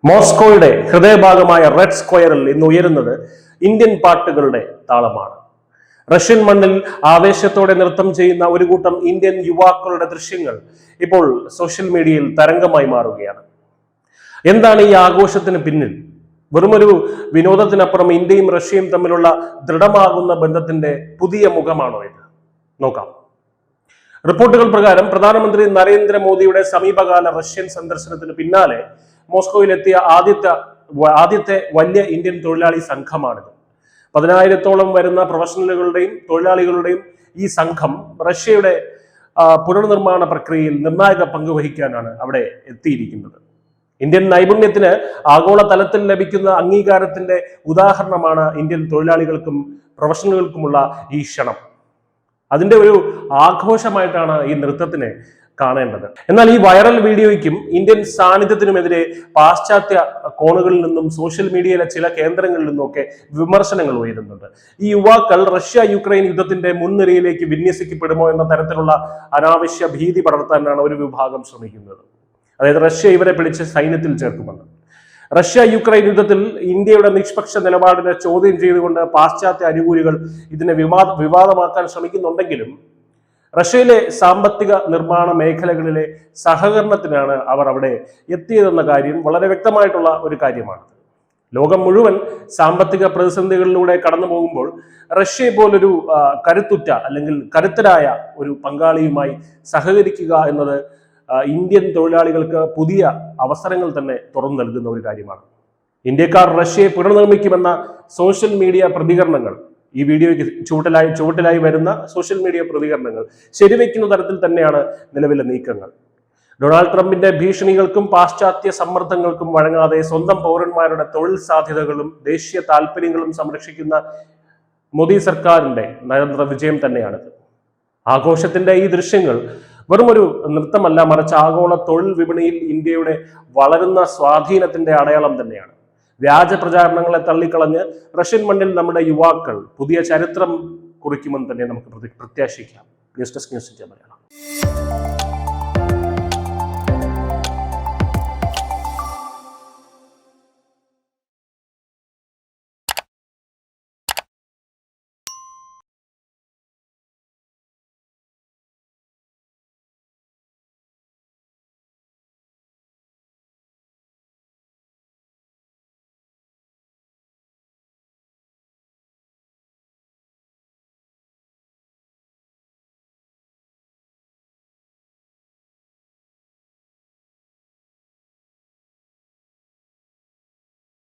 മോസ്കോയുടെ ഹൃദയഭാഗമായ red സ്ക്വയറിൽ ഇന്ന് ഉയരുന്നത് ഇന്ത്യൻ പാട്ടുകളുടെ താളമാണ്. റഷ്യൻ മണ്ണിൽ ആവേശത്തോടെ നൃത്തം ചെയ്യുന്ന ഒരു കൂട്ടം ഇന്ത്യൻ യുവാക്കളുടെ ദൃശ്യങ്ങൾ ഇപ്പോൾ സോഷ്യൽ മീഡിയയിൽ തരംഗമായി മാറുകയാണ്. എന്താണ് ഈ ആഘോഷത്തിന് പിന്നിൽ? വെറുമൊരു വിനോദത്തിനപ്പുറം ഇന്ത്യയും റഷ്യയും തമ്മിലുള്ള ദൃഢമാകുന്ന ബന്ധത്തിന്റെ പുതിയ മുഖമാണോ ഇത്? നോക്കാം. റിപ്പോർട്ടുകൾ പ്രകാരം പ്രധാനമന്ത്രി നരേന്ദ്രമോദിയുടെ സമീപകാല റഷ്യൻ സന്ദർശനത്തിന് പിന്നാലെ മോസ്കോയിലെത്തിയ ആദ്യത്തെ വലിയ ഇന്ത്യൻ തൊഴിലാളി സംഘമാണിത്. 10,000-ഓളം വരുന്ന പ്രൊഫഷണലുകളുടെയും തൊഴിലാളികളുടെയും ഈ സംഘം റഷ്യയുടെ പുനർനിർമ്മാണ പ്രക്രിയയിൽ നിർണായക പങ്ക് വഹിക്കാനാണ് അവിടെ എത്തിയിരിക്കുന്നത്. ഇന്ത്യൻ നൈപുണ്യത്തിന് ആഗോള തലത്തിൽ ലഭിക്കുന്ന അംഗീകാരത്തിന്റെ ഉദാഹരണമാണ് ഇന്ത്യൻ തൊഴിലാളികൾക്കും പ്രൊഫഷണലുകൾക്കുമുള്ള ഈ ക്ഷണം. അതിന്റെ ഒരു ആഘോഷമായിട്ടാണ് ഈ നൃത്തത്തിനെ കാണേണ്ടത്. എന്നാൽ ഈ വൈറൽ വീഡിയോയ്ക്കും ഇന്ത്യൻ സാന്നിധ്യത്തിനുമെതിരെ പാശ്ചാത്യ കോണുകളിൽ നിന്നും സോഷ്യൽ മീഡിയയിലെ ചില കേന്ദ്രങ്ങളിൽ നിന്നുമൊക്കെ വിമർശനങ്ങൾ ഉയരുന്നുണ്ട്. ഈ യുവാക്കൾ റഷ്യ യുക്രൈൻ യുദ്ധത്തിന്റെ മുൻനിരയിലേക്ക് വിന്യസിക്കപ്പെടുമോ എന്ന തരത്തിലുള്ള അനാവശ്യ ഭീതി പടർത്താനാണ് ഒരു വിഭാഗം ശ്രമിക്കുന്നത്. അതായത് റഷ്യ ഇവരെ പിടിച്ച് സൈന്യത്തിൽ ചേർക്കുമെന്ന്. റഷ്യ യുക്രൈൻ യുദ്ധത്തിൽ ഇന്ത്യയുടെ നിഷ്പക്ഷ നിലപാടിനെ ചോദ്യം ചെയ്തുകൊണ്ട് പാശ്ചാത്യ അനുകൂലികൾ ഇതിനെ വിവാദമാക്കാൻ ശ്രമിക്കുന്നുണ്ടെങ്കിലും റഷ്യയിലെ സാമ്പത്തിക നിർമ്മാണ മേഖലകളിലെ സഹകരണത്തിനാണ് അവർ അവിടെ എത്തിയതെന്ന കാര്യം വളരെ വ്യക്തമായിട്ടുള്ള ഒരു കാര്യമാണ്. ലോകം മുഴുവൻ സാമ്പത്തിക പ്രതിസന്ധികളിലൂടെ കടന്നു പോകുമ്പോൾ റഷ്യയെ പോലൊരു കരുത്തുറ്റ അല്ലെങ്കിൽ കരുത്തരായ ഒരു പങ്കാളിയുമായി സഹകരിക്കുക എന്നത് ഇന്ത്യൻ തൊഴിലാളികൾക്ക് പുതിയ അവസരങ്ങൾ തന്നെ തുറന്നു നൽകുന്ന ഒരു കാര്യമാണ്. ഇന്ത്യക്കാർ റഷ്യയെ പുനർനിർമ്മിക്കുമെന്ന സോഷ്യൽ മീഡിയ പ്രതികരണങ്ങൾ, ഈ വീഡിയോയ്ക്ക് ചുവട്ടിലായി വരുന്ന സോഷ്യൽ മീഡിയ പ്രതികരണങ്ങൾ ശരിവെക്കുന്ന തരത്തിൽ തന്നെയാണ് നിലവിലെ നീക്കങ്ങൾ. ഡൊണാൾഡ് ട്രംപിന്റെ ഭീഷണികൾക്കും പാശ്ചാത്യ സമ്മർദ്ദങ്ങൾക്കും വഴങ്ങാതെ സ്വന്തം പൗരന്മാരുടെ തൊഴിൽ സാധ്യതകളും ദേശീയ താല്പര്യങ്ങളും സംരക്ഷിക്കുന്ന മോദി സർക്കാരിന്റെ നയതന്ത്ര വിജയം തന്നെയാണിത്. ആഘോഷത്തിന്റെ ഈ ദൃശ്യങ്ങൾ വെറുമൊരു നൃത്തമല്ല, മറിച്ച് ആഗോള തൊഴിൽ വിപണിയിൽ ഇന്ത്യയുടെ വളരുന്ന സ്വാധീനത്തിന്റെ അടയാളം തന്നെയാണ്. വ്യാജ പ്രചാരണങ്ങളെ തള്ളിക്കളഞ്ഞ് റഷ്യൻ മണ്ണിൽ നമ്മുടെ യുവാക്കൾ പുതിയ ചരിത്രം കുറിക്കുമെന്ന് തന്നെ നമുക്ക് പ്രത്യാശിക്കാം. News desk news India Malayalam.